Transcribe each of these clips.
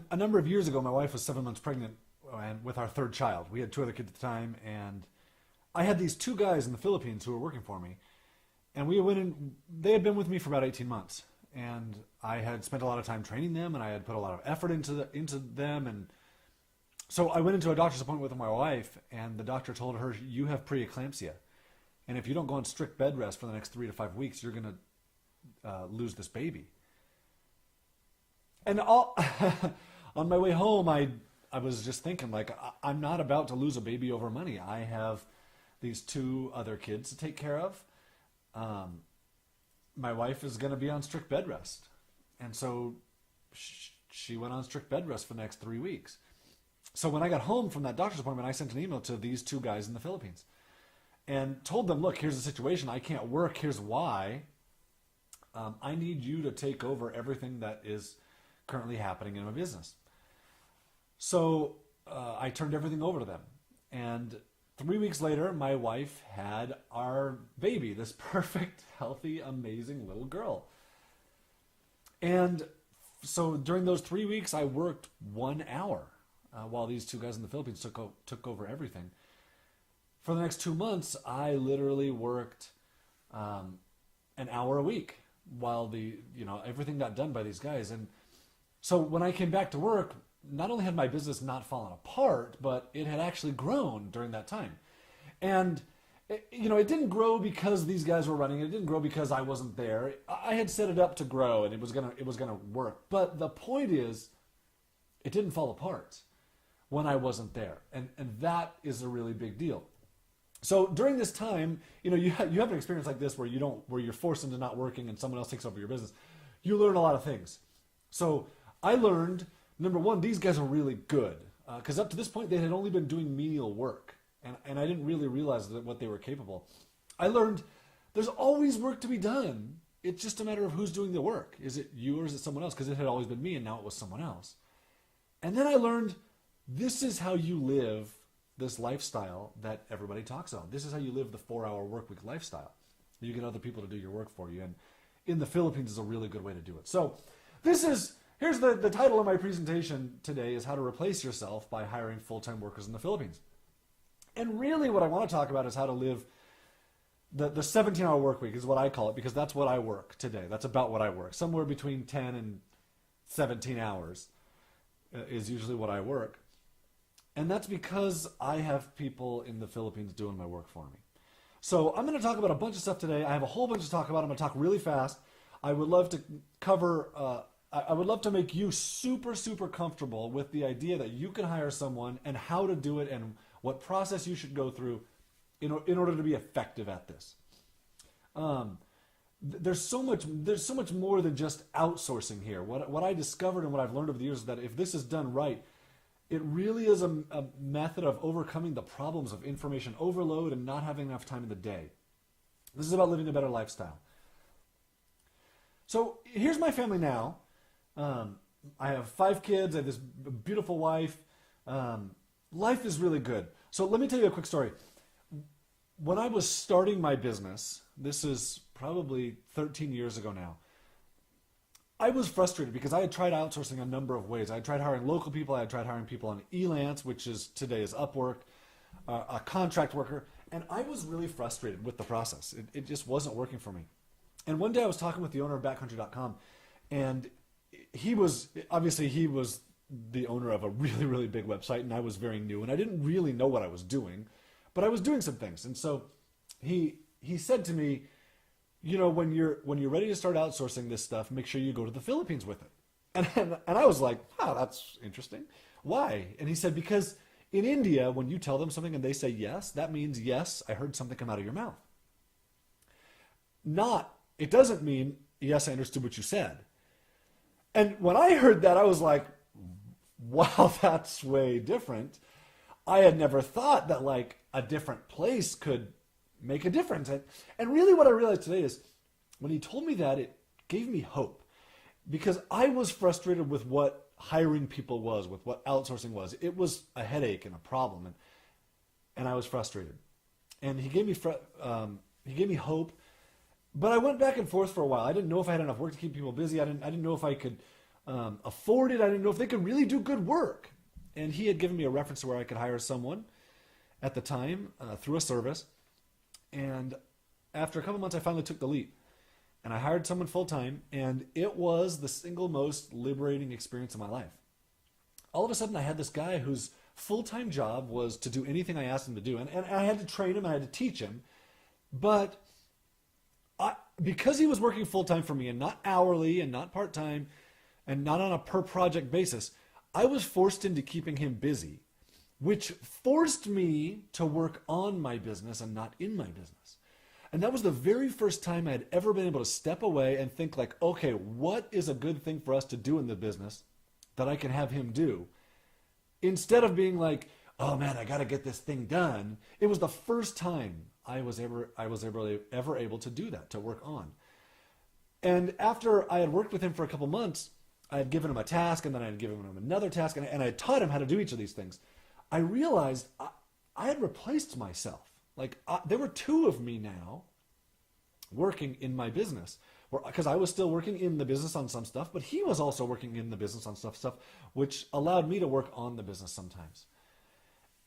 a number of years ago, my wife was 7 months pregnant and with our third child. We had two other kids at the time, and I had these two guys in the Philippines who were working for me, and we went in. They had been with me for about 18 months, and I had spent a lot of time training them, and I had put a lot of effort into them, and so I went into a doctor's appointment with my wife, and the doctor told her, "You have preeclampsia, and if you don't go on strict bed rest for the next 3 to 5 weeks, you're going to lose this baby." And on my way home, I was just thinking, like, I'm not about to lose a baby over money. I have these two other kids to take care of. My wife is going to be on strict bed rest. And so she went on strict bed rest for the next 3 weeks. So when I got home from that doctor's appointment, I sent an email to these two guys in the Philippines and told them, look, here's the situation. I can't work. Here's why. I need you to take over everything that is currently happening in my business. So I turned everything over to them. And 3 weeks later, my wife had our baby, this perfect, healthy, amazing little girl. And so during those 3 weeks, I worked 1 hour while these two guys in the Philippines took over everything. For the next 2 months, I literally worked an hour a week while everything got done by these guys. And so when I came back to work, not only had my business not fallen apart, but it had actually grown during that time. And it didn't grow because these guys were running. It didn't grow because I wasn't there. I had set it up to grow, and it was gonna work. But the point is, it didn't fall apart when I wasn't there, and that is a really big deal. So during this time, you have an experience like this where you're forced into not working and someone else takes over your business. You learn a lot of things. So I learned, number one, these guys are really good, because up to this point they had only been doing menial work, and I didn't really realize what they were capable. I learned there's always work to be done. It's just a matter of who's doing the work. Is it you or is it someone else? Because it had always been me, and now it was someone else. And then I learned this is how you live this lifestyle that everybody talks about. This is how you live the 4-hour work week lifestyle. You get other people to do your work for you, and in the Philippines is a really good way to do it. So here's the title of my presentation today is how to replace yourself by hiring full-time workers in the Philippines. And really what I want to talk about is how to live the 17-hour work week is what I call it, because that's what I work today. That's about what I work. Somewhere between 10 and 17 hours is usually what I work. And that's because I have people in the Philippines doing my work for me. So I'm going to talk about a bunch of stuff today. I have a whole bunch to talk about. I'm going to talk really fast. I would love to cover... I would love to make you super, super comfortable with the idea that you can hire someone and how to do it and what process you should go through in order to be effective at this. There's so much more than just outsourcing here. What I discovered and what I've learned over the years is that if this is done right, it really is a method of overcoming the problems of information overload and not having enough time in the day. This is about living a better lifestyle. So here's my family now. I have 5 kids. I have this beautiful wife. Life is really good. So let me tell you a quick story. When I was starting my business, this is probably 13 years ago now, I was frustrated because I had tried outsourcing a number of ways. I had tried hiring local people. I had tried hiring people on Elance, which is today is Upwork, a contract worker, and I was really frustrated with the process. It just wasn't working for me. And one day I was talking with the owner of backcountry.com, and he was the owner of a really, really big website, and I was very new, and I didn't really know what I was doing, but I was doing some things. And so he said to me, when you're ready to start outsourcing this stuff, make sure you go to the Philippines with it. And I was like, oh, that's interesting. Why? And he said, because in India, when you tell them something and they say yes, that means yes, I heard something come out of your mouth. It doesn't mean yes, I understood what you said. And when I heard that, I was like, wow, that's way different. I had never thought that like a different place could make a difference. And really what I realized today is when he told me that, it gave me hope, because I was frustrated with what hiring people was, with what outsourcing was. It was a headache and a problem, and I was frustrated. And he gave me hope. But I went back and forth for a while. I didn't know if I had enough work to keep people busy. I didn't know if I could afford it. I didn't know if they could really do good work. And he had given me a reference to where I could hire someone at the time through a service. And after a couple months, I finally took the leap. And I hired someone full-time, and it was the single most liberating experience of my life. All of a sudden, I had this guy whose full-time job was to do anything I asked him to do. And I had to train him, I had to teach him. But because he was working full-time for me and not hourly and not part-time and not on a per-project basis, I was forced into keeping him busy, which forced me to work on my business and not in my business. And that was the very first time I had ever been able to step away and think like, okay, what is a good thing for us to do in the business that I can have him do? Instead of being like, oh man, I got to get this thing done. It was the first time I was ever able to do that, to work on. And after I had worked with him for a couple months, I had given him a task, and then I had given him another task, and I had taught him how to do each of these things. I realized I had replaced myself. Like there were two of me now working in my business, because I was still working in the business on some stuff, but he was also working in the business on stuff, which allowed me to work on the business sometimes.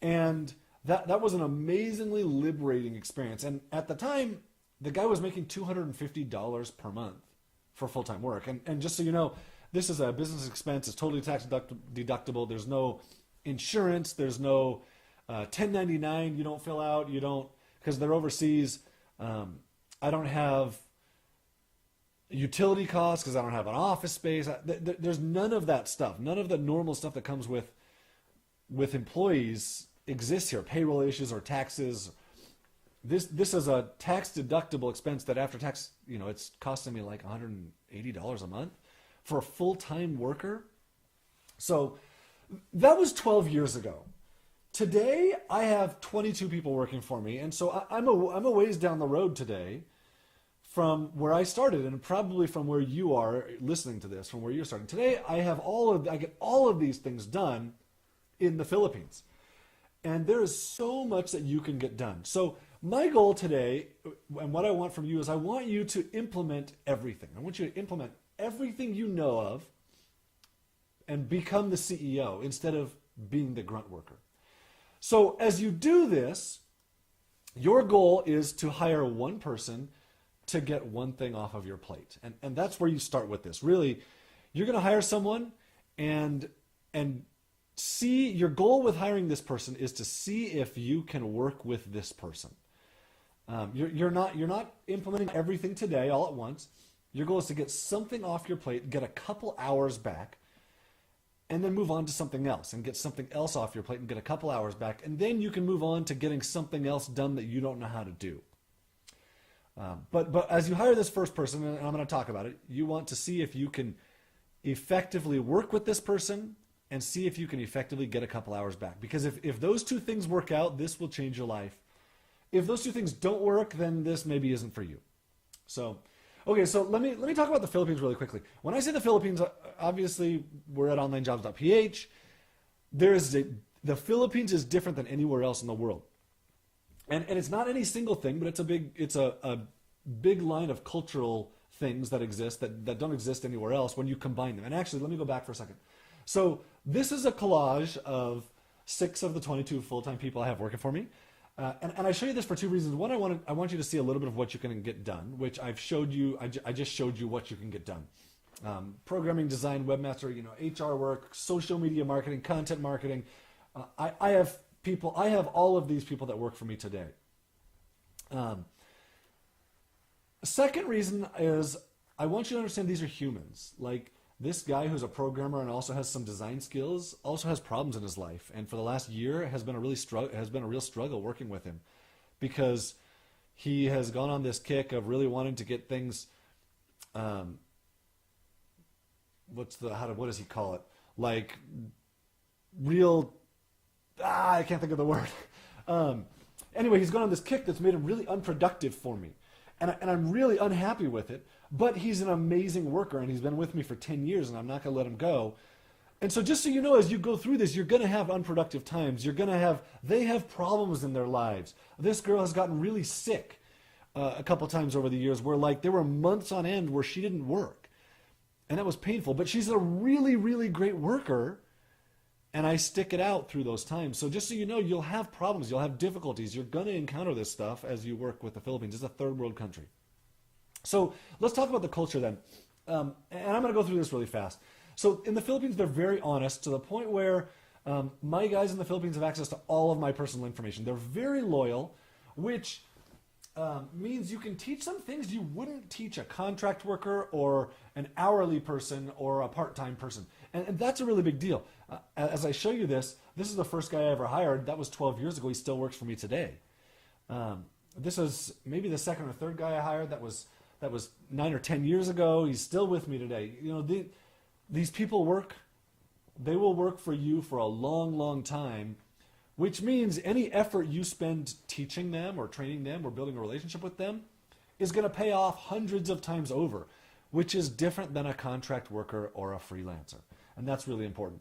And that was an amazingly liberating experience. And at the time, the guy was making $250 per month for full-time work. And just so you know, this is a business expense. It's totally tax deductible. There's no insurance. There's no 1099 you don't fill out. You don't, because they're overseas. I don't have utility costs because I don't have an office space. There's none of that stuff. None of the normal stuff that comes with employees exists here. Payroll issues or taxes. This is a tax deductible expense that after tax, it's costing me like $180 a month for a full-time worker. So that was 12 years ago. Today, I have 22 people working for me, and so I'm a ways down the road today from where I started, and probably from where you are listening to this, from where you're starting. Today, I get all of these things done in the Philippines, and there is so much that you can get done. So my goal today, and what I want from you, is I want you to implement everything. I want you to implement everything you know of and become the CEO instead of being the grunt worker. So as you do this, your goal is to hire one person to get one thing off of your plate. And that's where you start with this. Really, you're going to hire someone and see, your goal with hiring this person is to see if you can work with this person. You're not implementing everything today all at once. Your goal is to get something off your plate, get a couple hours back, and then move on to something else and get something else off your plate and get a couple hours back. And then you can move on to getting something else done that you don't know how to do. But as you hire this first person, and I'm going to talk about it, you want to see if you can effectively work with this person and see if you can effectively get a couple hours back. Because if those two things work out, this will change your life. If those two things don't work, then this maybe isn't for you. So, okay, so let me talk about the Philippines really quickly. When I say the Philippines, obviously we're at Onlinejobs.ph. The Philippines is different than anywhere else in the world, and it's not any single thing, but it's a big line of cultural things that exist that don't exist anywhere else when you combine them. And actually, let me go back for a second. So this is a collage of 6 of the 22 full-time people I have working for me. And I show you this for two reasons. One, I want you to see a little bit of what you can get done, which I've showed you. I just showed you what you can get done. Programming, design, webmaster, HR work, social media marketing, content marketing. I have all of these people that work for me today. Second reason is I want you to understand these are humans. Like this guy who's a programmer and also has some design skills also has problems in his life, and for the last year has been a real struggle working with him, because he has gone on this kick of really wanting to get things. What does he call it? Like real. I can't think of the word. Anyway, he's gone on this kick that's made him really unproductive for me, and I'm really unhappy with it. But he's an amazing worker, and he's been with me for 10 years, and I'm not going to let him go. And so just so you know, as you go through this, you're going to have unproductive times. They have problems in their lives. This girl has gotten really sick a couple times over the years where there were months on end where she didn't work. And that was painful. But she's a really, really great worker. And I stick it out through those times. So just so you know, you'll have problems. You'll have difficulties. You're going to encounter this stuff as you work with the Philippines. It's a third world country. So let's talk about the culture then. And I'm going to go through this really fast. So in the Philippines, they're very honest to the point where my guys in the Philippines have access to all of my personal information. They're very loyal, which means you can teach them things you wouldn't teach a contract worker or an hourly person or a part-time person. And that's a really big deal. As I show you this is the first guy I ever hired. That was 12 years ago. He still works for me today. This is maybe the second or third guy I hired. That was 9 or 10 years ago. He's still with me today. You know, these people work. They will work for you for a long, long time, which means any effort you spend teaching them or training them or building a relationship with them is going to pay off hundreds of times over, which is different than a contract worker or a freelancer. And that's really important.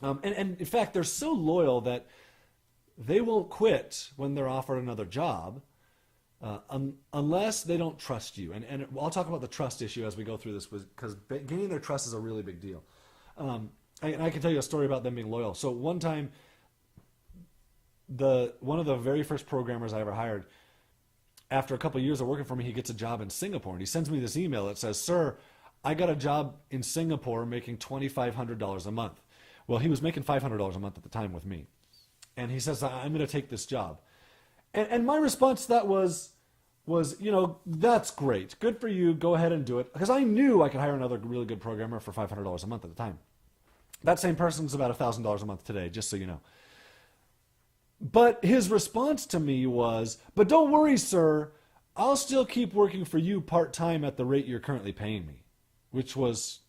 And in fact, they're so loyal that they won't quit when they're offered another job unless they don't trust you. And I'll talk about the trust issue as we go through this, because gaining their trust is a really big deal. And I can tell you a story about them being loyal. So one time, one of the very first programmers I ever hired, after a couple of years of working for me, he gets a job in Singapore. And he sends me this email that says, "Sir, I got a job in Singapore making $2,500 a month." Well, he was making $500 a month at the time with me. And he says, "I'm going to take this job." And my response to that was, you know, that's great. Good for you. Go ahead and do it. Because I knew I could hire another really good programmer for $500 a month at the time. That same person's about $1,000 a month today, just so you know. But his response to me was, "But don't worry, sir. I'll still keep working for you part-time at the rate you're currently paying me," which was,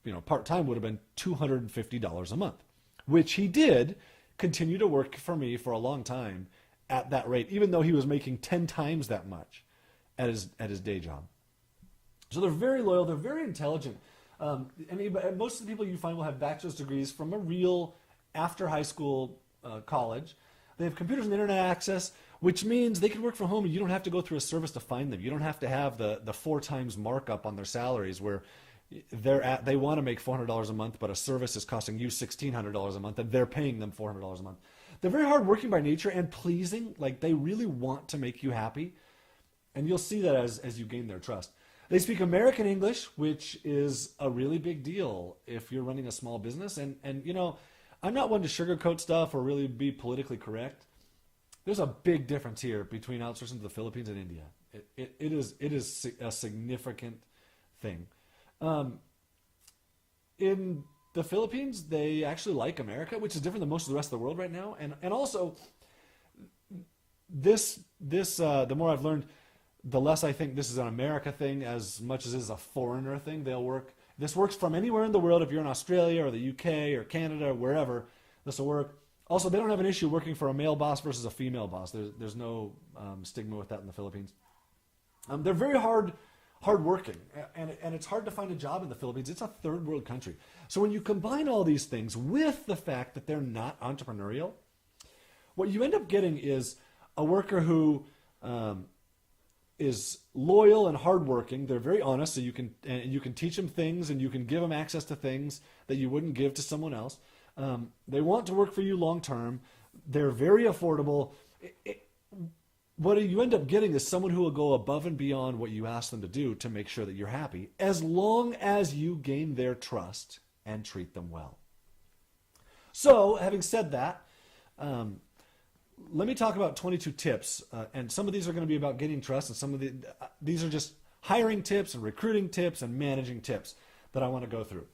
you know, part-time would have been $250 a month, which he did continue to work for me for a long time at that rate, even though he was making 10 times that much at his day job. So they're very loyal. They're very intelligent. I mean, most of the people you find will have bachelor's degrees from a real after high school college. They have computers and internet access, which means they can work from home and you don't have to go through a service to find them. You don't have to have the 4 times markup on their salaries where they want to make $400 a month, but a service is costing you $1,600 a month and they're paying them $400 a month. They're very hardworking by nature and pleasing. Like, they really want to make you happy. And you'll see that as you gain their trust. They speak American English, which is a really big deal if you're running a small business. And you know, I'm not one to sugarcoat stuff or really be politically correct. There's a big difference here between outsourcing to the Philippines and India. It is a significant thing. In the Philippines, they actually like America, which is different than most of the rest of the world right now. And also, the more I've learned, the less I think this is an America thing as much as it is a foreigner thing. This works from anywhere in the world. If you're in Australia or the UK or Canada or wherever, this will work. Also, they don't have an issue working for a male boss versus a female boss. There's no stigma with that in the Philippines. They're very hardworking, and it's hard to find a job in the Philippines. It's a third world country. So when you combine all these things with the fact that they're not entrepreneurial, what you end up getting is a worker who is loyal and hardworking. They're very honest, so you can teach them things and you can give them access to things that you wouldn't give to someone else. They want to work for you long term. They're very affordable. What you end up getting is someone who will go above and beyond what you ask them to do to make sure that you're happy, as long as you gain their trust and treat them well. So, having said that, let me talk about 22 tips, and some of these are going to be about getting trust, and some of these are just hiring tips and recruiting tips and managing tips that I want to go through.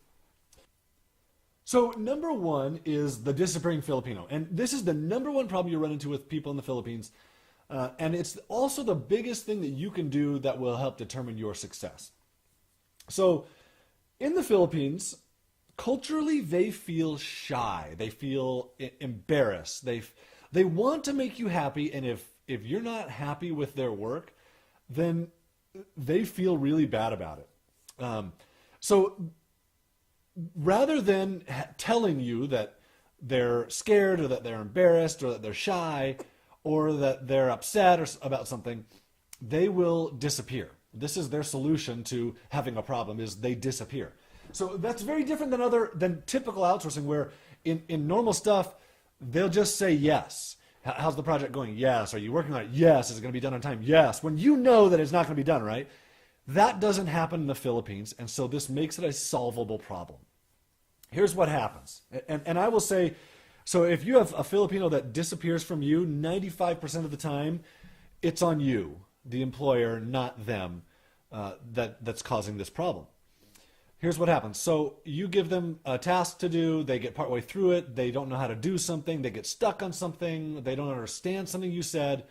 So number one is the disappearing Filipino, and this is the number one problem you run into with people in the Philippines, and it's also the biggest thing that you can do that will help determine your success. So in the Philippines, culturally, they feel shy. They feel embarrassed. They want to make you happy, and if you're not happy with their work, then they feel really bad about it. So rather than telling you that they're scared or that they're embarrassed or that they're shy or that they're upset about something, they will disappear. This is their solution to having a problem, is they disappear. So that's very different than typical outsourcing, where in normal stuff, they'll just say yes. How's the project going? Yes. Are you working on it? Yes. Is it going to be done on time? Yes. When you know that it's not going to be done, right? That doesn't happen in the Philippines, and so this makes it a solvable problem. Here's what happens. And I will say, so if you have a Filipino that disappears from you, 95% of the time, it's on you, the employer, not them, that's causing this problem. Here's what happens. So you give them a task to do, they get partway through it, they don't know how to do something, they get stuck on something, they don't understand something you said.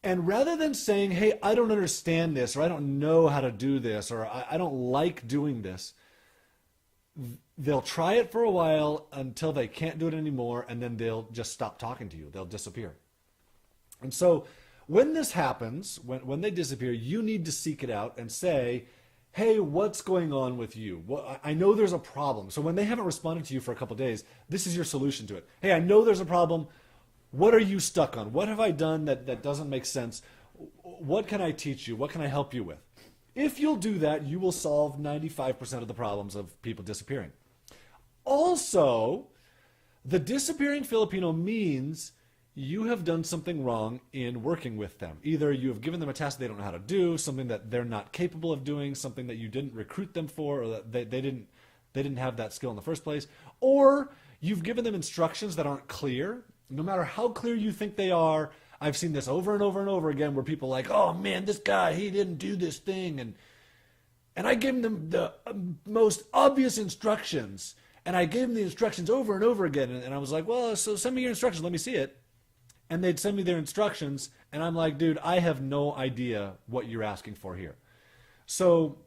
And rather than saying, hey, I don't understand this, or I don't know how to do this, or I don't like doing this, they'll try it for a while until they can't do it anymore, and then they'll just stop talking to you. They'll disappear. And so when this happens, when they disappear, you need to seek it out and say, hey, what's going on with you? Well, I know there's a problem. So when they haven't responded to you for a couple of days, this is your solution to it. Hey, I know there's a problem. What are you stuck on? What have I done that doesn't make sense? What can I teach you? What can I help you with? If you'll do that, you will solve 95% of the problems of people disappearing. Also, the disappearing Filipino means you have done something wrong in working with them. Either you have given them a task they don't know how to do, something that they're not capable of doing, something that you didn't recruit them for, or that they didn't have that skill in the first place, or you've given them instructions that aren't clear. No matter how clear you think they are, I've seen this over and over and over again where people are like, oh man, this guy, he didn't do this thing, and I gave them the most obvious instructions, and I gave them the instructions over and over again, and I was like, well, so send me your instructions, let me see it. And they'd send me their instructions, and I'm like, dude, I have no idea what you're asking for here. So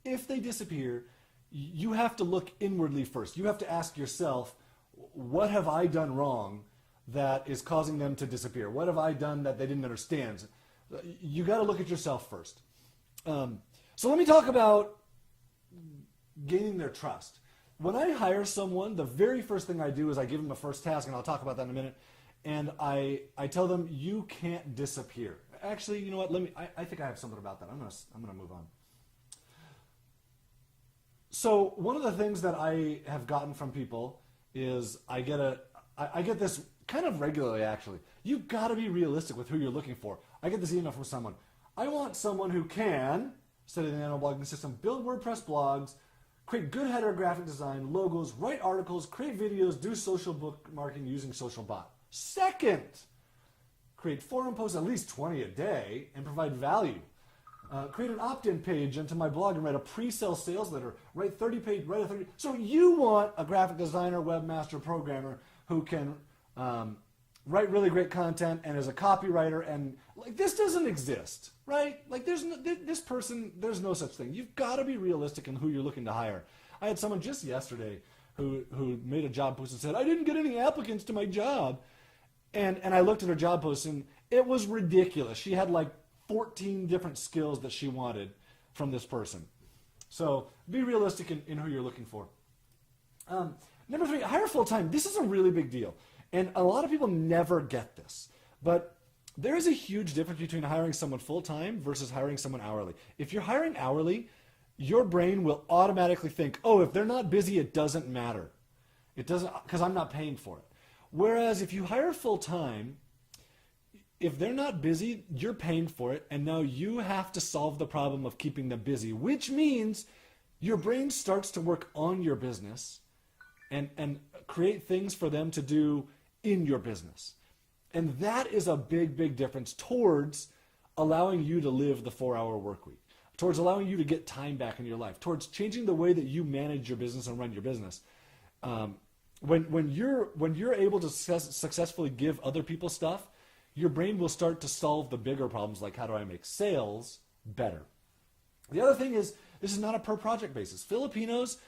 if they disappear, you have to look inwardly first. You have to ask yourself, what have I done wrong that is causing them to disappear? What have I done that they didn't understand? You got to look at yourself first. So let me talk about gaining their trust. When I hire someone, the very first thing I do is I give them a first task, and I'll talk about that in a minute. And I tell them, you can't disappear. Actually, you know what? I think I have something about that. I'm gonna move on. So one of the things that I have gotten from people is I get this kind of regularly, actually. You've got to be realistic with who you're looking for. I get this email from someone. I want someone who can, study the nano blogging system, build WordPress blogs, create good header graphic design, logos, write articles, create videos, do social bookmarking using social bot. Second, create forum posts, at least 20 a day, and provide value. Create an opt-in page into my blog and write a pre-sale sales letter. Write 30-page, write a 30. So you want a graphic designer, webmaster, programmer who can write really great content and is a copywriter, and like this doesn't exist, right? Like there's no such thing. You've got to be realistic in who you're looking to hire. I had someone just yesterday who made a job post and said, I didn't get any applicants to my job. And I looked at her job post, and it was ridiculous. She had like 14 different skills that she wanted from this person. So be realistic in who you're looking for. Number 3, hire full-time. This is a really big deal. And a lot of people never get this. But there is a huge difference between hiring someone full-time versus hiring someone hourly. If you're hiring hourly, your brain will automatically think, oh, if they're not busy, it doesn't matter. It doesn't, because I'm not paying for it. Whereas if you hire full-time, if they're not busy, you're paying for it, and now you have to solve the problem of keeping them busy, which means your brain starts to work on your business and create things for them to do in your business. And that is a big, big difference towards allowing you to live the 4-hour work week, towards allowing you to get time back in your life, towards changing the way that you manage your business and run your business. When you're able to successfully give other people stuff, your brain will start to solve the bigger problems, like how do I make sales better. The other thing is, this is not a per project basis. Filipinos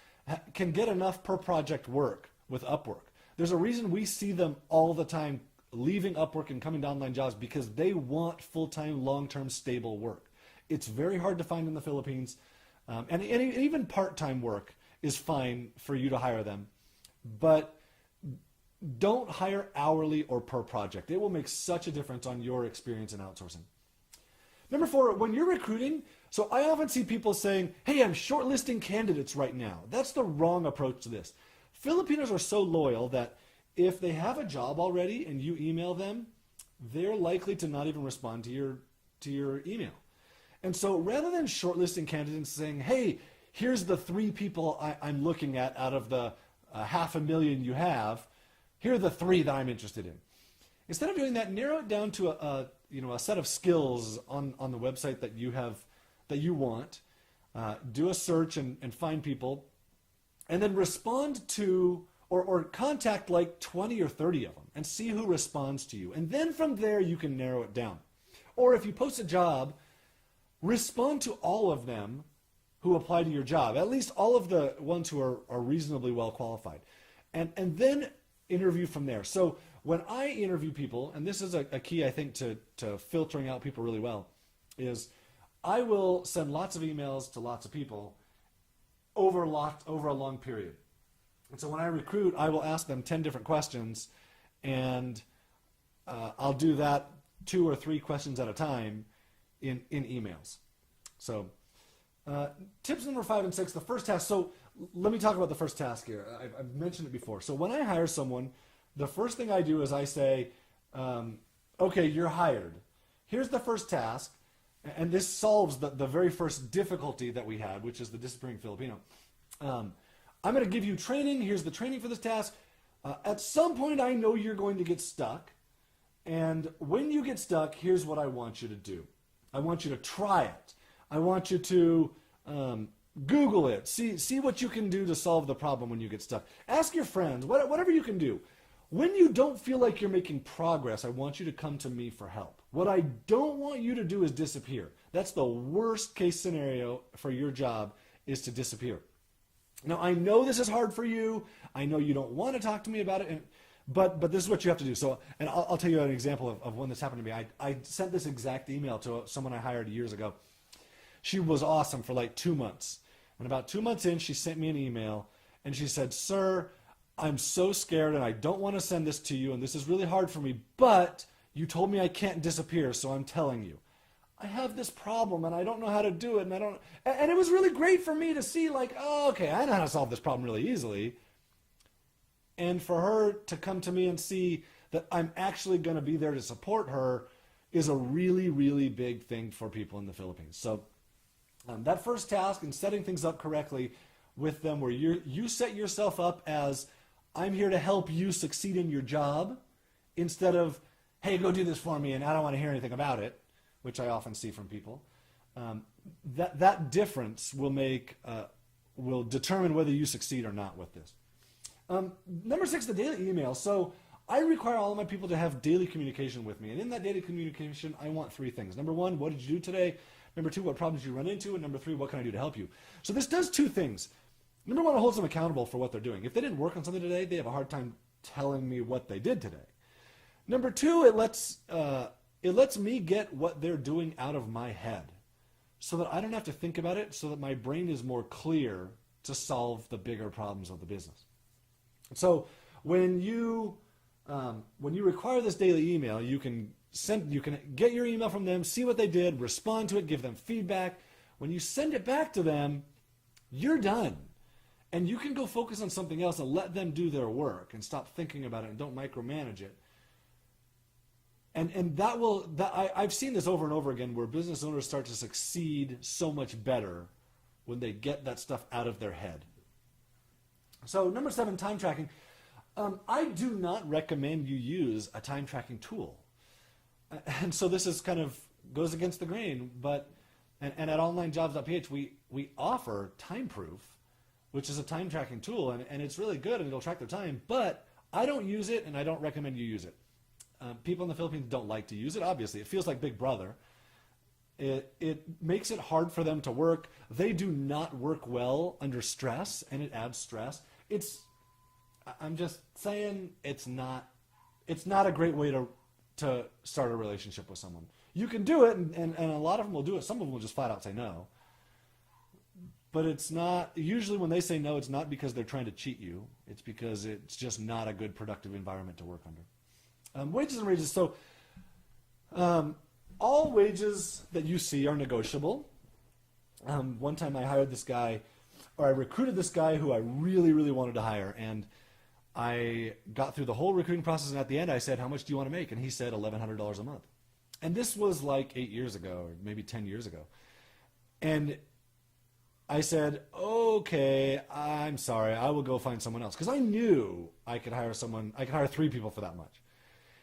can get enough per project work with Upwork. There's a reason we see them all the time leaving Upwork and coming to Onlinejobs, because they want full-time, long-term, stable work. It's very hard to find in the Philippines, and even part-time work is fine for you to hire them. But don't hire hourly or per project. It will make such a difference on your experience in outsourcing. Number 4, when you're recruiting, so I often see people saying, hey, I'm shortlisting candidates right now. That's the wrong approach to this. Filipinos are so loyal that if they have a job already and you email them, they're likely to not even respond to your email. And so rather than shortlisting candidates saying, hey, here's the 3 people I'm looking at out of the 500,000 you have, here are the 3 that I'm interested in. Instead of doing that, narrow it down to a set of skills on the website that you want. Do a search and find people, and then respond to or contact like 20 or 30 of them and see who responds to you. And then from there you can narrow it down. Or if you post a job, respond to all of them who apply to your job, at least all of the ones who are reasonably well qualified. And then interview from there. So when I interview people, and this is a key I think to filtering out people really well, is I will send lots of emails to lots of people over a long period. And so when I recruit, I will ask them 10 different questions, and I'll do that 2 or 3 questions at a time in emails. So tips number 5 and 6, the first task. So let me talk about the first task here. I've mentioned it before. So when I hire someone, the first thing I do is I say, okay, you're hired. Here's the first task. And this solves the very first difficulty that we had, which is the disappearing Filipino. I'm going to give you training. Here's the training for this task. At some point, I know you're going to get stuck. And when you get stuck, here's what I want you to do. I want you to try it. I want you to Google it. See what you can do to solve the problem when you get stuck. Ask your friends, whatever you can do. When you don't feel like you're making progress, I want you to come to me for help. What I don't want you to do is disappear. That's the worst case scenario for your job, is to disappear. Now, I know this is hard for you. I know you don't want to talk to me about it, but this is what you have to do. So, and I'll tell you an example of when this happened to me. I sent this exact email to someone I hired years ago. She was awesome for like 2 months. And about 2 months in, she sent me an email, and she said, sir, I'm so scared, and I don't want to send this to you, and this is really hard for me, but you told me I can't disappear, so I'm telling you. I have this problem, and I don't know how to do it, and it was really great for me to see, like, oh, okay, I know how to solve this problem really easily. And for her to come to me and see that I'm actually going to be there to support her is a really, really big thing for people in the Philippines. So that first task, and setting things up correctly with them, where you set yourself up as, I'm here to help you succeed in your job, instead of, hey, go do this for me, and I don't want to hear anything about it, which I often see from people. That difference will determine whether you succeed or not with this. Number 6, the daily email. So I require all of my people to have daily communication with me, and in that daily communication, I want 3 things. Number 1, what did you do today? Number 2, what problems did you run into? And number 3, what can I do to help you? So this does 2 things. Number 1, it holds them accountable for what they're doing. If they didn't work on something today, they have a hard time telling me what they did today. Number 2, it lets me get what they're doing out of my head, so that I don't have to think about it, so that my brain is more clear to solve the bigger problems of the business. So when you require this daily email, you can get your email from them, see what they did, respond to it, give them feedback. When you send it back to them, you're done. And you can go focus on something else and let them do their work and stop thinking about it and don't micromanage it. And I've seen this over and over again, where business owners start to succeed so much better when they get that stuff out of their head. So number 7, time tracking. I do not recommend you use a time tracking tool. And so this is kind of goes against the grain, and at Onlinejobs.ph we offer Time Proof, which is a time tracking tool, and it's really good, and it'll track their time, but I don't use it, and I don't recommend you use it. People in the Philippines don't like to use it, obviously. It feels like Big Brother. It makes it hard for them to work. They do not work well under stress, and it adds stress. I'm just saying, it's not a great way to start a relationship with someone. You can do it, and a lot of them will do it. Some of them will just flat out say no. But it's not, usually when they say no, it's not because they're trying to cheat you. It's because it's just not a good, productive environment to work under. Wages and wages. So all wages that you see are negotiable. One time I hired this guy, or I recruited this guy who I really, really wanted to hire, and I got through the whole recruiting process, and at the end I said, how much do you want to make? And he said $1,100 a month. And this was like 8 years ago, or maybe 10 years ago. And I said, okay, I'm sorry, I will go find someone else. Because I knew I could hire 3 people for that much.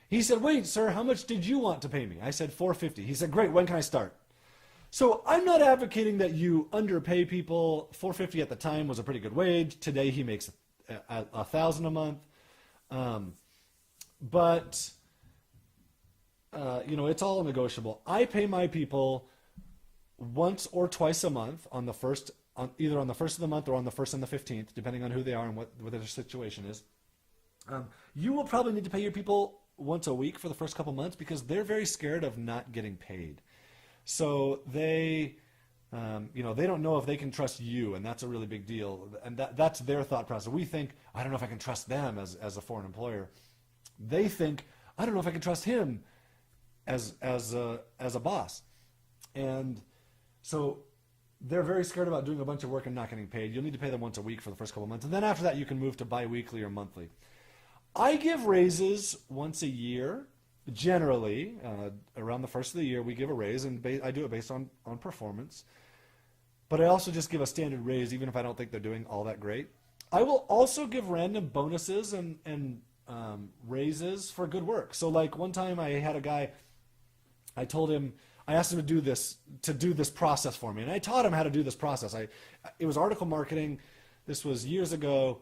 He said, wait, sir, how much did you want to pay me? I said, $450. He said, great, when can I start? So I'm not advocating that you underpay people. $450 at the time was a pretty good wage. Today he makes $1,000 a month. But it's all negotiable. I pay my people once or twice a month either on the first of the month or on the 1st and the 15th, depending on who they are and what their situation is. You will probably need to pay your people once a week for the first couple months because they're very scared of not getting paid. So they don't know if they can trust you, and that's a really big deal. And that's their thought process. We think, I don't know if I can trust them as a foreign employer. They think, I don't know if I can trust him as a boss. And so they're very scared about doing a bunch of work and not getting paid. You'll need to pay them once a week for the first couple of months. And then after that, you can move to bi-weekly or monthly. I give raises once a year. Generally, around the first of the year, we give a raise, and I do it based on performance. But I also just give a standard raise, even if I don't think they're doing all that great. I will also give random bonuses and raises for good work. So like one time I had a guy, I asked him to do this process for me, and I taught him how to do this process. It was article marketing. This was years ago.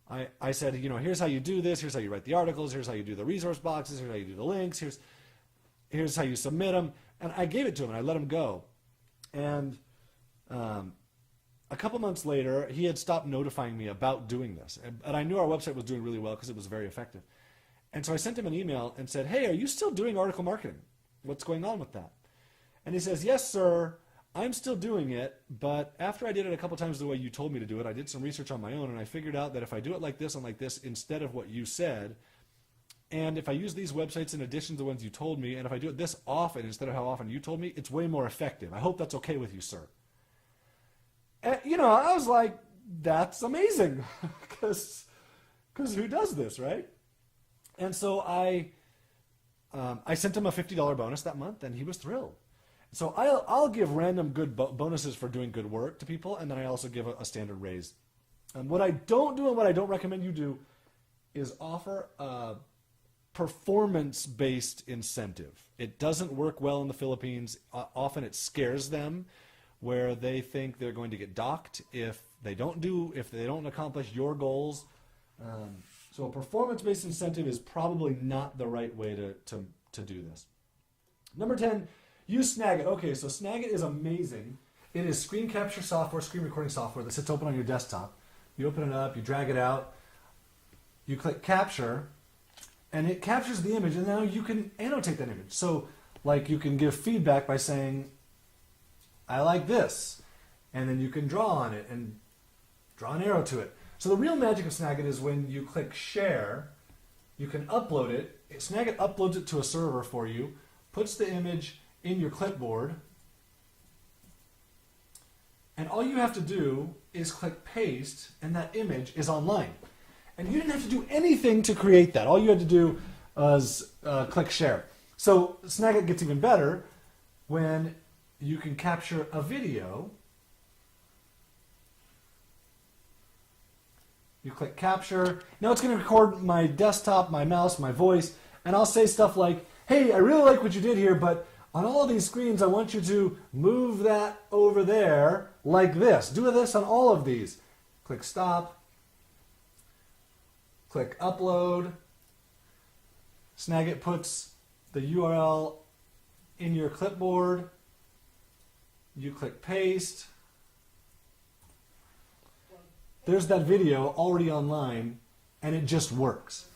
I said, here's how you do this, here's how you write the articles, here's how you do the resource boxes, here's how you do the links, here's how you submit them. And I gave it to him, and I let him go. And a couple months later, he had stopped notifying me about doing this. And I knew our website was doing really well because it was very effective. And so I sent him an email and said, hey, are you still doing article marketing? What's going on with that? And he says, yes, sir. I'm still doing it, but after I did it a couple times the way you told me to do it, I did some research on my own, and I figured out that if I do it like this and like this instead of what you said, and if I use these websites in addition to the ones you told me, and if I do it this often instead of how often you told me, it's way more effective. I hope that's okay with you, sir. And, I was like, that's amazing, because who does this, right? And so I sent him a $50 bonus that month, and he was thrilled. So I'll give random good bonuses for doing good work to people, and then I also give a standard raise. And what I don't do and what I don't recommend you do is offer a performance-based incentive. It doesn't work well in the Philippines. Often it scares them, where they think they're going to get docked if they don't accomplish your goals. So a performance-based incentive is probably not the right way to do this. Number 10. Use Snagit. Okay, so Snagit is amazing. It is screen capture software, screen recording software that sits open on your desktop. You open it up, you drag it out, you click capture, and it captures the image, and now you can annotate that image. So, like, you can give feedback by saying, I like this, and then you can draw on it and draw an arrow to it. So the real magic of Snagit is when you click share, you can upload it. Snagit uploads it to a server for you, puts the image in your clipboard, and all you have to do is click paste, and that image is online. And you didn't have to do anything to create that. All you had to do was click share. So Snagit gets even better when you can capture a video. You click capture. Now it's going to record my desktop, my mouse, my voice, and I'll say stuff like, hey, I really like what you did here, but on all these screens, I want you to move that over there like this. Do this on all of these. Click stop. Click upload. Snagit puts the URL in your clipboard. You click paste. There's that video already online, and it just works.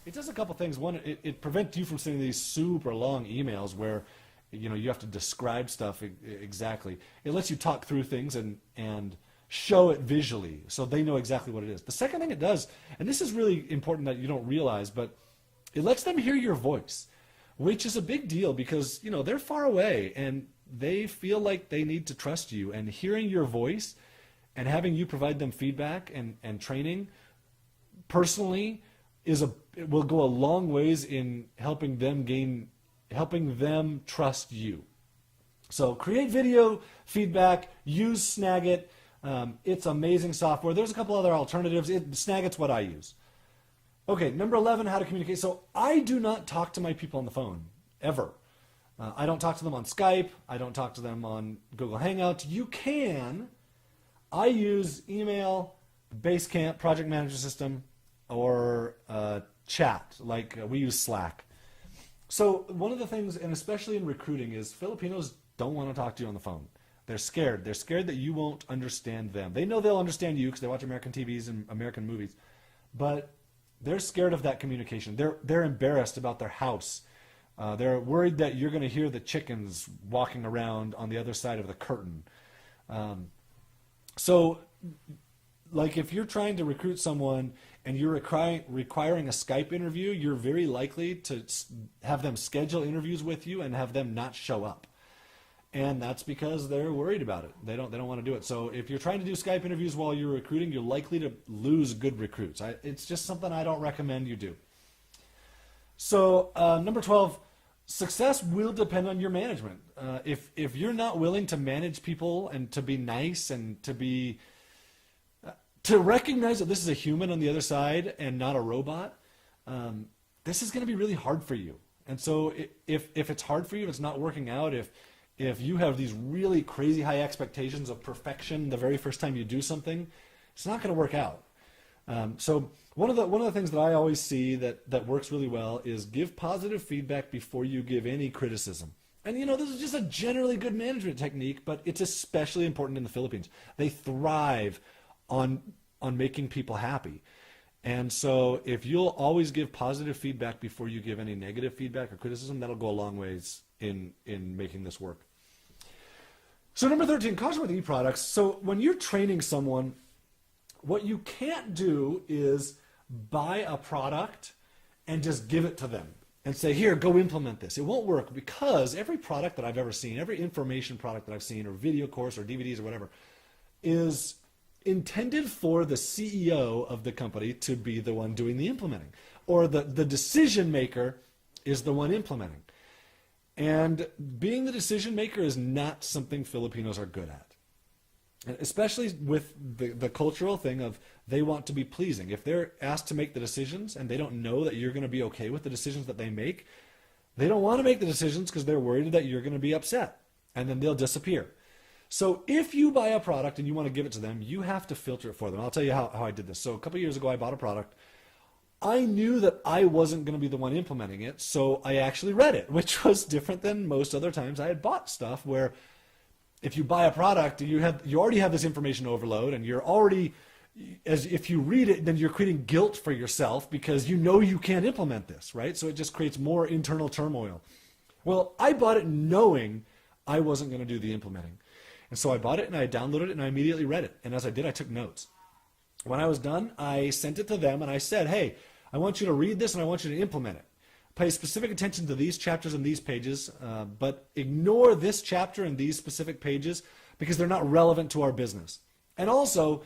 It does a couple things. One, it prevents you from sending these super long emails where you have to describe stuff exactly. It lets you talk through things and show it visually so they know exactly what it is. The second thing it does, and this is really important that you don't realize, but it lets them hear your voice. which is a big deal because, they're far away and they feel like they need to trust you, and hearing your voice and having you provide them feedback and training personally it will go a long ways in helping them trust you. So create video feedback, use Snagit. It's amazing software. There's a couple other alternatives. Snagit's what I use. Okay, number 11, how to communicate. So I do not talk to my people on the phone, ever. I don't talk to them on Skype. I don't talk to them on Google Hangouts. You can. I use email, Basecamp, project manager system, or chat, like we use Slack. So one of the things, and especially in recruiting, is Filipinos don't want to talk to you on the phone. They're scared. They're scared that you won't understand them. They know they'll understand you because they watch American TVs and American movies, but they're scared of that communication. They're embarrassed about their house. They're worried that you're going to hear the chickens walking around on the other side of the curtain. So, like, if you're trying to recruit someone and you're requiring a Skype interview, you're very likely to have them schedule interviews with you and have them not show up. And that's because they're worried about it. They don't want to do it. So if you're trying to do Skype interviews while you're recruiting, you're likely to lose good recruits. It's just something I don't recommend you do. So number 12, success will depend on your management. If you're not willing to manage people and to be nice and to recognize that this is a human on the other side and not a robot, this is going to be really hard for you. And so if it's hard for you, if it's not working out, if you have these really crazy high expectations of perfection the very first time you do something, it's not going to work out. So one of the things that I always see that works really well is give positive feedback before you give any criticism. And this is just a generally good management technique, but it's especially important in the Philippines. They thrive on making people happy. And so if you'll always give positive feedback before you give any negative feedback or criticism, that'll go a long ways in making this work. So number 13, caution with e-products. So when you're training someone, what you can't do is buy a product and just give it to them and say, here, go implement this. It won't work because every product that I've ever seen, every information product that I've seen, or video course or DVDs or whatever, is intended for the CEO of the company to be the one doing the implementing, or the decision maker is the one implementing. And being the decision maker is not something Filipinos are good at. And especially with the cultural thing of they want to be pleasing. If they're asked to make the decisions and they don't know that you're going to be okay with the decisions that they make, they don't want to make the decisions because they're worried that you're going to be upset, and then they'll disappear. So if you buy a product and you want to give it to them, you have to filter it for them. I'll tell you how I did this. So a couple of years ago, I bought a product. I knew that I wasn't going to be the one implementing it, so I actually read it, which was different than most other times I had bought stuff where if you buy a product, you already have this information overload, and you're already, as if you read it, then you're creating guilt for yourself because you know you can't implement this, right? So it just creates more internal turmoil. Well, I bought it knowing I wasn't going to do the implementing. And so I bought it and I downloaded it and I immediately read it. And as I did, I took notes. When I was done, I sent it to them and I said, hey, I want you to read this and I want you to implement it. Pay specific attention to these chapters and these pages, but ignore this chapter and these specific pages because they're not relevant to our business. And also,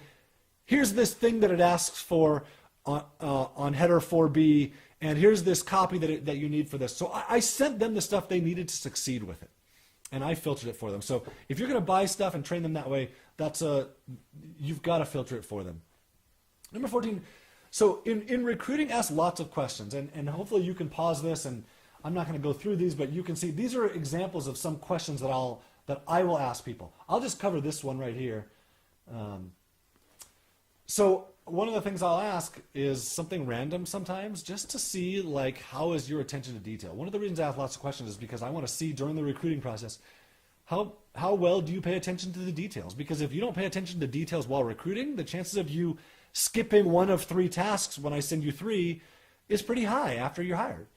here's this thing that it asks for on header 4B, and here's this copy that you need for this. So I sent them the stuff they needed to succeed with it. And I filtered it for them. So if you're going to buy stuff and train them that way, you've got to filter it for them. Number 14, so in recruiting, ask lots of questions. And hopefully you can pause this, and I'm not going to go through these, but you can see these are examples of some questions that I will ask people. I'll just cover this one right here. So one of the things I'll ask is something random sometimes, just to see, like, how is your attention to detail. One of the reasons I ask lots of questions is because I want to see during the recruiting process how well do you pay attention to the details. Because if you don't pay attention to details while recruiting, the chances of you skipping one of 3 tasks when I send you 3 is pretty high after you're hired.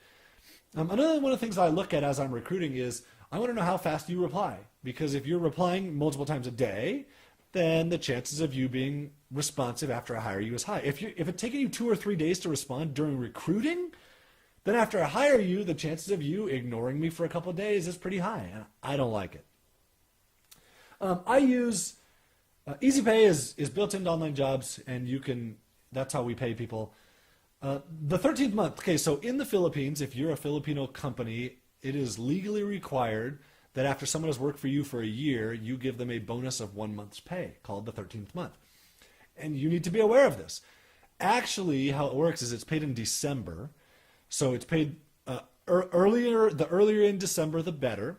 Another one of the things I look at as I'm recruiting is I want to know how fast you reply. Because if you're replying multiple times a day, then the chances of you being responsive after I hire you is high. If it's taking you 2 or 3 days to respond during recruiting, then after I hire you, the chances of you ignoring me for a couple of days is pretty high, and I don't like it. I use Easy Pay is built into Online Jobs, and that's how we pay people. The 13th month, okay, so in the Philippines, if you're a Filipino company, it is legally required that after someone has worked for you for a year, you give them a bonus of 1 month's pay called the 13th month. And you need to be aware of this. Actually, how it works is it's paid in December. So it's paid earlier. The earlier in December, the better.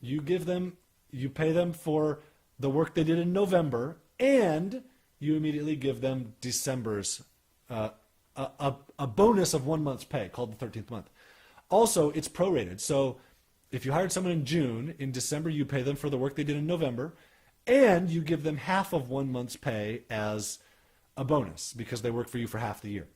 You pay them for the work they did in November, and you immediately give them December's a bonus of 1 month's pay called the 13th month. Also, it's prorated. So if you hired someone in June, in December you pay them for the work they did in November, and you give them half of 1 month's pay as a bonus because they worked for you for half the year.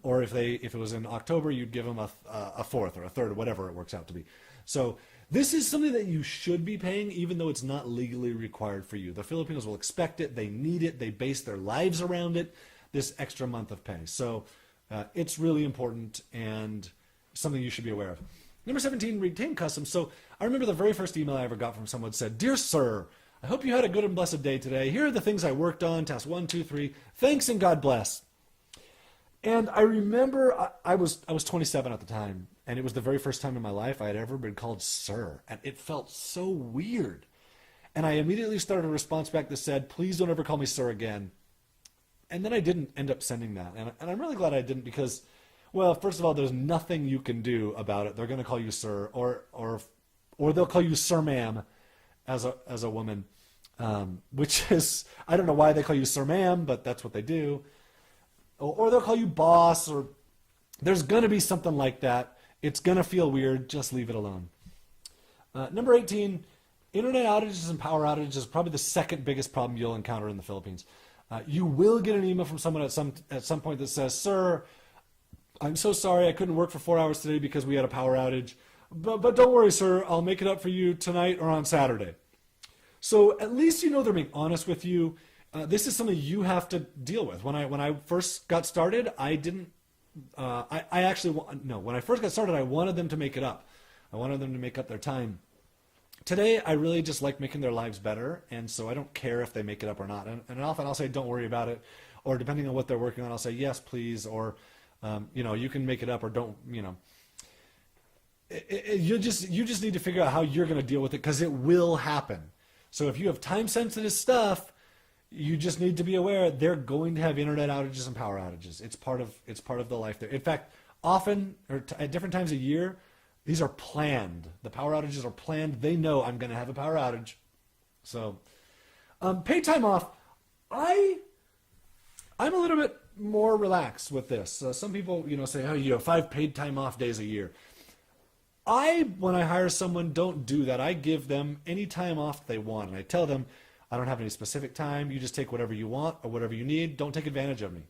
Or if it was in October, you'd give them a fourth or a third or whatever it works out to be. So this is something that you should be paying even though it's not legally required for you. The Filipinos will expect it, they need it, they base their lives around it, this extra month of pay. So it's really important and something you should be aware of. Number 17, retain customs. So I remember the very first email I ever got from someone said, "Dear sir, I hope you had a good and blessed day today. Here are the things I worked on, task 1, 2, 3. Thanks and God bless." And I remember I was 27 at the time, and it was the very first time in my life I had ever been called sir, and it felt so weird. And I immediately started a response back that said, "Please don't ever call me sir again." And then I didn't end up sending that, and I'm really glad I didn't because, well, first of all, there's nothing you can do about it. They're going to call you sir, or they'll call you sir ma'am as a woman, which is, I don't know why they call you sir ma'am, but that's what they do. Or they'll call you boss, or there's going to be something like that. It's going to feel weird. Just leave it alone. Number 18, internet outages and power outages is probably the second biggest problem you'll encounter in the Philippines. You will get an email from someone at some point that says, "Sir, I'm so sorry I couldn't work for 4 hours today because we had a power outage. But don't worry, sir, I'll make it up for you tonight or on Saturday." So at least you know they're being honest with you. This is something you have to deal with. When I first got started, when I first got started, I wanted them to make it up. I wanted them to make up their time. Today, I really just like making their lives better, and so I don't care if they make it up or not. And often I'll say, "Don't worry about it," or depending on what they're working on, I'll say, "Yes, please," or you can make it up, or don't. You just need to figure out how you're going to deal with it because it will happen. So if you have time-sensitive stuff, you just need to be aware they're going to have internet outages and power outages. It's part of the life there. In fact, often or at different times a year, these are planned. The power outages are planned. They know I'm going to have a power outage. So, paid time off. I'm a little bit more relaxed with this. Some people, say, "Oh, you have 5 paid time off days a year." When I hire someone, don't do that. I give them any time off they want, and I tell them, "I don't have any specific time. You just take whatever you want or whatever you need. Don't take advantage of me."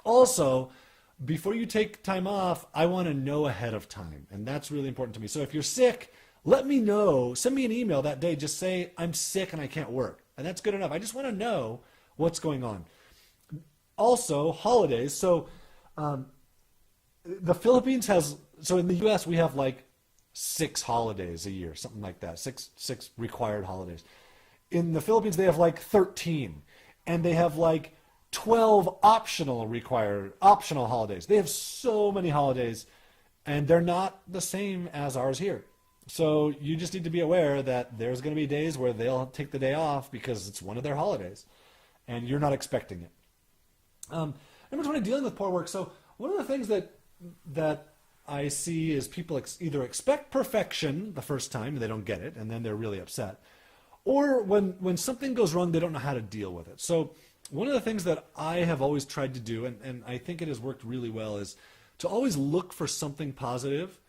Also, before you take time off, I want to know ahead of time, and that's really important to me. So if you're sick, let me know. Send me an email that day. Just say, "I'm sick and I can't work," and that's good enough. I just want to know what's going on. Also, holidays. So the Philippines so in the U.S. we have like 6 holidays a year, something like that, six required holidays. In the Philippines, they have like 13, and they have like 12 optional holidays. They have so many holidays, and they're not the same as ours here. So you just need to be aware that there's going to be days where they'll take the day off because it's one of their holidays, and you're not expecting it. Number 20, dealing with poor work. So one of the things that I see is people either expect perfection the first time and they don't get it, and then they're really upset, or when something goes wrong, they don't know how to deal with it. So one of the things that I have always tried to do, and I think it has worked really well, is to always look for something positive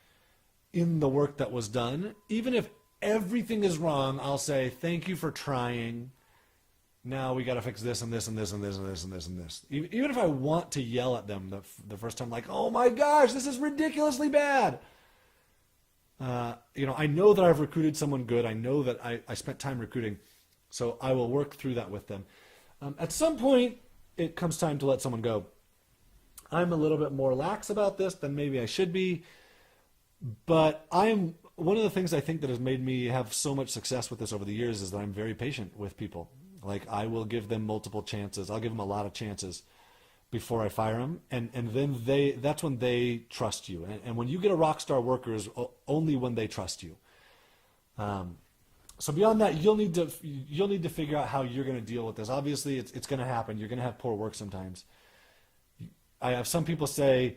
in the work that was done. Even if everything is wrong, I'll say, "Thank you for trying. Now we got to fix this and this and this and this and this and this and this." Even if I want to yell at them the first time, like, "Oh my gosh, this is ridiculously bad." I know that I've recruited someone good. I know that I spent time recruiting, so I will work through that with them. At some point, it comes time to let someone go. I'm a little bit more lax about this than maybe I should be, but one of the things I think that has made me have so much success with this over the years is that I'm very patient with people. Like, I will give them multiple chances. I'll give them a lot of chances before I fire them, and then that's when they trust you. And when you get a rock star worker is only when they trust you. So beyond that, you'll need to figure out how you're going to deal with this. Obviously, it's going to happen. You're going to have poor work sometimes. I have some people say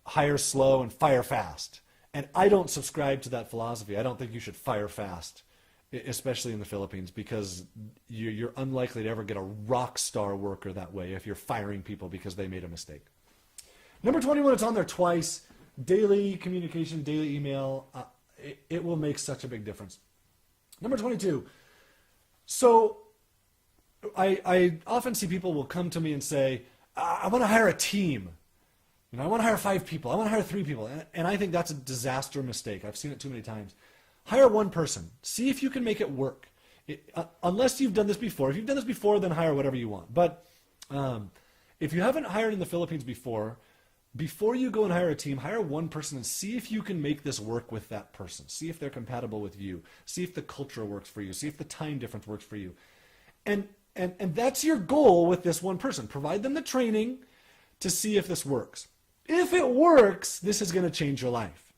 hire slow and fire fast, and I don't subscribe to that philosophy. I don't think you should fire fast, especially in the Philippines, because you're unlikely to ever get a rock star worker that way if you're firing people because they made a mistake. Number 21, it's on there twice. Daily communication, daily email. It will make such a big difference. Number 22. So I often see people will come to me and say, I want to hire a team. I want to hire 5 people. I want to hire 3 people. And I think that's a disaster mistake. I've seen it too many times. Hire one person. See if you can make it work. Unless you've done this before. If you've done this before, then hire whatever you want. But if you haven't hired in the Philippines before you go and hire a team, hire one person and see if you can make this work with that person. See if they're compatible with you. See if the culture works for you. See if the time difference works for you. And that's your goal with this one person. Provide them the training to see if this works. If it works, this is going to change your life.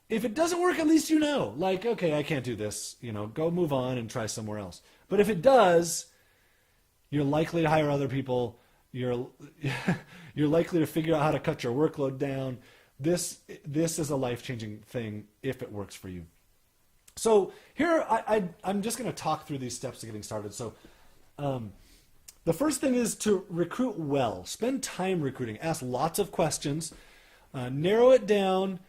If it doesn't work, at least you know. Like, okay, I can't do this. Go move on and try somewhere else. But if it does, you're likely to hire other people. You're likely to figure out how to cut your workload down. This is a life-changing thing if it works for you. So here, I'm just going to talk through these steps to getting started. So the first thing is to recruit well. Spend time recruiting. Ask lots of questions. Narrow it down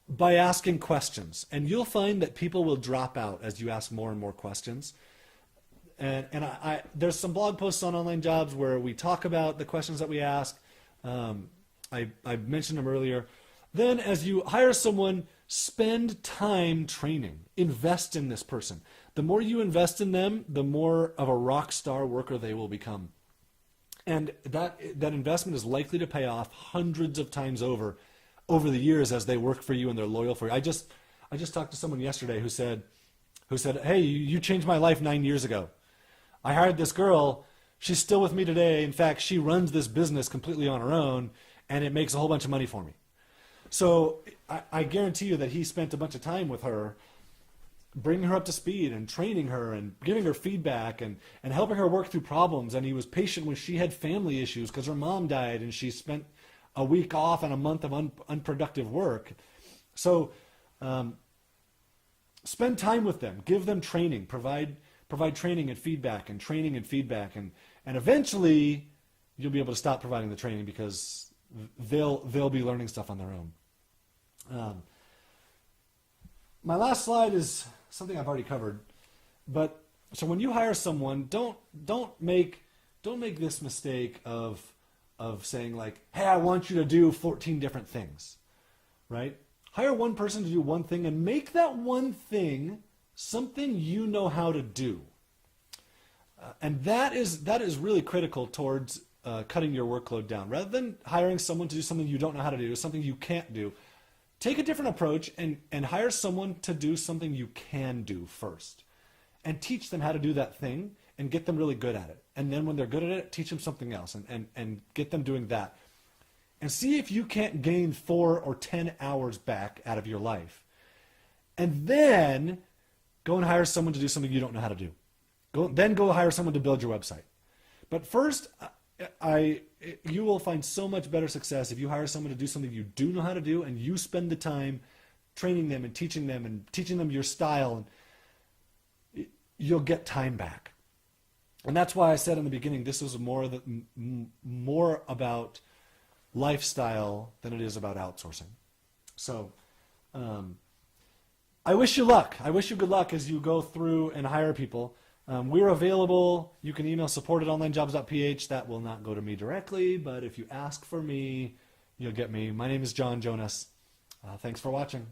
by asking questions. And you'll find that people will drop out as you ask more and more questions. And there's some blog posts on Online Jobs where we talk about the questions that we ask. I mentioned them earlier. Then as you hire someone, spend time training. Invest in this person. The more you invest in them, the more of a rock star worker they will become. And that investment is likely to pay off hundreds of times over the years as they work for you and they're loyal for you. I just talked to someone yesterday who said, hey, you changed my life 9 years ago. I hired this girl. She's still with me today. In fact, she runs this business completely on her own, and it makes a whole bunch of money for me. So I guarantee you that he spent a bunch of time with her, bringing her up to speed and training her and giving her feedback and helping her work through problems. And he was patient when she had family issues because her mom died and she spent a week off and a month of unproductive work. So spend time with them. Give them training. Provide training and feedback and training and feedback. And eventually you'll be able to stop providing the training because they'll be learning stuff on their own. My last slide is something I've already covered, but so when you hire someone, don't make this mistake of saying like, hey, I want you to do 14 different things, right? Hire one person to do one thing and make that one thing something you know how to do, and that is really critical towards cutting your workload down. Rather than hiring someone to do something you don't know how to do, something you can't do. Take a different approach and hire someone to do something you can do first. And teach them how to do that thing and get them really good at it. And then when they're good at it, teach them something else and get them doing that. And see if you can't gain 4 or 10 hours back out of your life. And then go and hire someone to do something you don't know how to do. Then go hire someone to build your website. But first, you will find so much better success if you hire someone to do something you do know how to do and you spend the time training them and teaching them your style, and you'll get time back. And that's why I said in the beginning this is more about lifestyle than it is about outsourcing. So I wish you luck. I wish you good luck as you go through and hire people. We're available. You can email support@onlinejobs.ph. That will not go to me directly, but if you ask for me, you'll get me. My name is Jonas. Thanks for watching.